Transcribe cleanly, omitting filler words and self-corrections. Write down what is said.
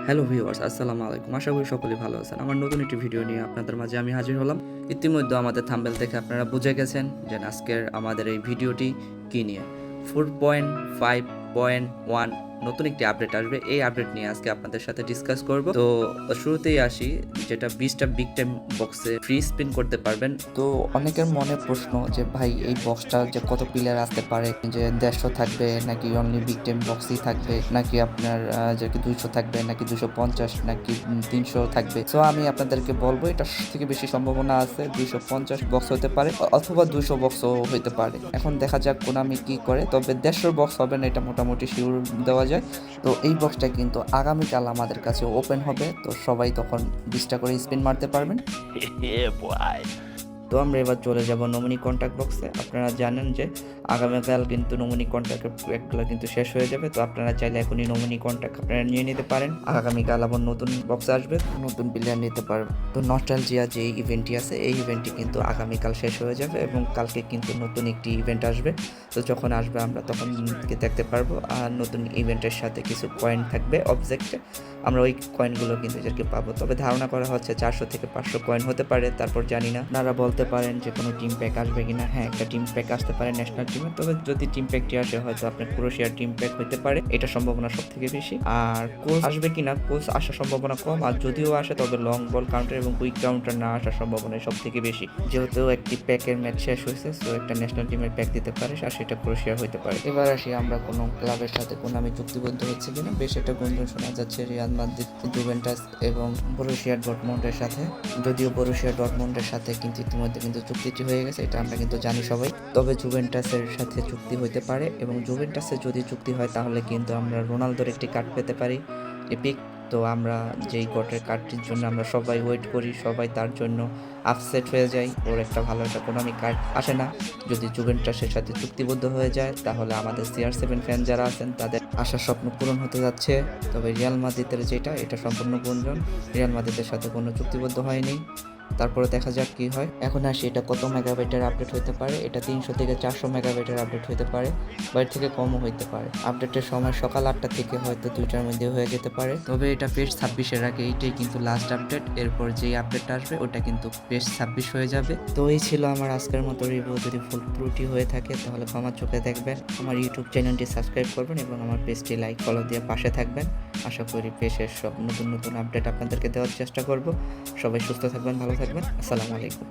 Hello viewers, আসসালামু আলাইকুম। আশা করি সকলেই ভালো আছেন। আমার নতুন একটি ভিডিও নিয়ে আপনাদের মাঝে আমি হাজির হলাম। ইতিমধ্যে আমাদের থাম্বনেল দেখে আপনারা বুঝে গেছেন যে আজকের আমাদের এই ভিডিওটি কী নিয়ে। 4.5.1 নতুন একটি আপডেট আসবে। এই আপডেট নিয়ে আজকে আপনাদের সাথে ডিসকাস করব। তো শুরুতেই আসি, যেটা 20টা বিগ টাইম বক্সে ফ্রি স্পিন করতে পারবেন। তো অনেকের মনে প্রশ্ন যে ভাই এই বক্সটা যে কত প্লেয়ার আসতে পারে, যে 150 থাকবে নাকি অনলি বিগ টাইম বক্সই থাকবে, নাকি আপনার যে 200 থাকবে নাকি 250 নাকি 300 থাকবে। সো আমি আপনাদেরকে বলবো এটা থেকে বেশি সম্ভাবনা আছে 250 বক্স হতে পারে অথবা 200 বক্সও হতে পারে। এখন দেখা যাক কোনামি কি করে, তবে 150 বক্স হবে না এটা মোটামুটি শিওর দেওয়া যায়। তো এই বক্সটা কিন্তু আগামীকাল আমাদের কাছে ওপেন হবে, তো সবাই তখন 20টা করে স্পিন মারতে পারবেন। তো আমরা এবার চলে যাব নমিনি কন্ট্যাক্ট বক্সে। আপনারা জানেন যে আগামীকাল কিন্তু নমিনি কন্ট্যাক্টের প্যাকগুলো কিন্তু শেষ হয়ে যাবে, তো আপনারা চাইলে এখনই নমিনি কন্ট্যাক্ট আপনারা নিয়ে নিতে পারেন। আগামীকাল আবার নতুন বক্স আসবে, নতুন প্লেয়ার নিতে পারবেন। তো নস্টালজিয়া যে ইভেন্টটি আছে এই ইভেন্টটি কিন্তু আগামীকাল শেষ হয়ে যাবে এবং কালকে কিন্তু নতুন একটি ইভেন্ট আসবে। তো যখন আসবে আমরা তখন দেখতে পারবো। আর নতুন ইভেন্টের সাথে কিছু কয়েন থাকবে অবজেক্টে, আমরা ওই কয়েনগুলো কিন্তু এদেরকে পাবো। তবে ধারণা করা হচ্ছে 400 থেকে 500 কয়েন হতে পারে, তারপর জানি না। আপনারা বলতে পারেন যে কোনো টিম প্যাক আসবে কিনা। হ্যাঁ, একটা টিম প্যাক আসতে পারে ন্যাশনাল টিমে, তবে যদি টিম প্যাকটি আসে হয়তো আপনার ক্রোয়েশিয়ার টিম প্যাক হতে পারে, এটা সম্ভাবনা সব থেকে বেশি। আর কোচ আসবে কিনা, কোচ আসার সম্ভাবনা কম, আর যদিও আসে তবে লং বল কাউন্টার এবং কুইক কাউন্টার না আসার সম্ভাবনা সব থেকে বেশি। যেহেতু একটি প্যাকের ম্যাচ শেষ হয়েছে, তো একটা ন্যাশনাল টিমের প্যাক দিতে পারে আর সেটা ক্রোয়েশিয়া হতে পারে। এবার আসি আমরা কোনো ক্লাবের সাথে কোনো আমি চুক্তিবদ্ধ হচ্ছে কিনা। বেশ একটা গুঞ্জন শোনা যাচ্ছে রিয়াল মাদ্রিদ, জুভেন্টাস এবং বরুসিয়া ডর্টমুন্ডের সাথে। যদিও বরুসিয়া ডর্টমুন্ডের সাথে কিন্তু ইতিমধ্যে কিন্তু চুক্তিটি হয়ে গেছে, এটা আমরা কিন্তু জানি সবাই। তবে জুভেন্টাসের সাথে চুক্তি হতে পারে এবং জুভেন্টাসের যদি চুক্তি হয় তাহলে কিন্তু আমরা রোনালদোর একটি কার্ড পেতে পারি, এপিক। তো আমরা যেই গটের কার্ডটির জন্য আমরা সবাই ওয়েট করি, সবাই তার জন্য আপসেট হয়ে যাই। ওর একটা ভালো একটা ইকোনমিক কার্ড আসে না। যদি জুভেন্টাসের সাথে চুক্তিবদ্ধ হয়ে যায় তাহলে আমাদের CR7 ফ্যান যারা আছেন তাদের আশার স্বপ্ন পূরণ হতে যাচ্ছে। তবে রিয়াল মাদ্রিদের যেটা, এটা সম্পূর্ণ গুঞ্জন। রিয়াল মাদ্রিদের সাথে কোনো চুক্তিবদ্ধ হয়নি, তারপরে দেখা যাক কি হয়। এখন আসি এটা কত মেগাবাইটের আপডেট হতে পারে। এটা 300 থেকে 400 মেগাবাইটের আপডেট হতে পারে, বা এর থেকে কমও হতে পারে। আপডেটের সময় সকাল 8টা থেকে হয়তো 2টার মধ্যে হয়ে যেতে পারে। তবে এটা পেজ 26-এর আগে এইটাই কিন্তু লাস্ট আপডেট। এরপর যেই আপডেটটা আসবে ওটা কিন্তু পেজ 26 হয়ে যাবে। তো এই ছিল আমার আজকের মতো রিভিউ। যদি ভুল ত্রুটি হয়ে থাকে তাহলে ক্ষমা চোখে দেখবেন। আমার ইউটিউব চ্যানেলটি সাবস্ক্রাইব করবেন এবং আমার পেজটি লাইক ফলো দিয়ে পাশে থাকবেন। আশা করি পেজের সব নতুন নতুন আপডেট আপনাদেরকে দেওয়ার চেষ্টা করব। সবাই সুস্থ থাকবেন, ভালো থাকবেন। আসসালামু আলাইকুম।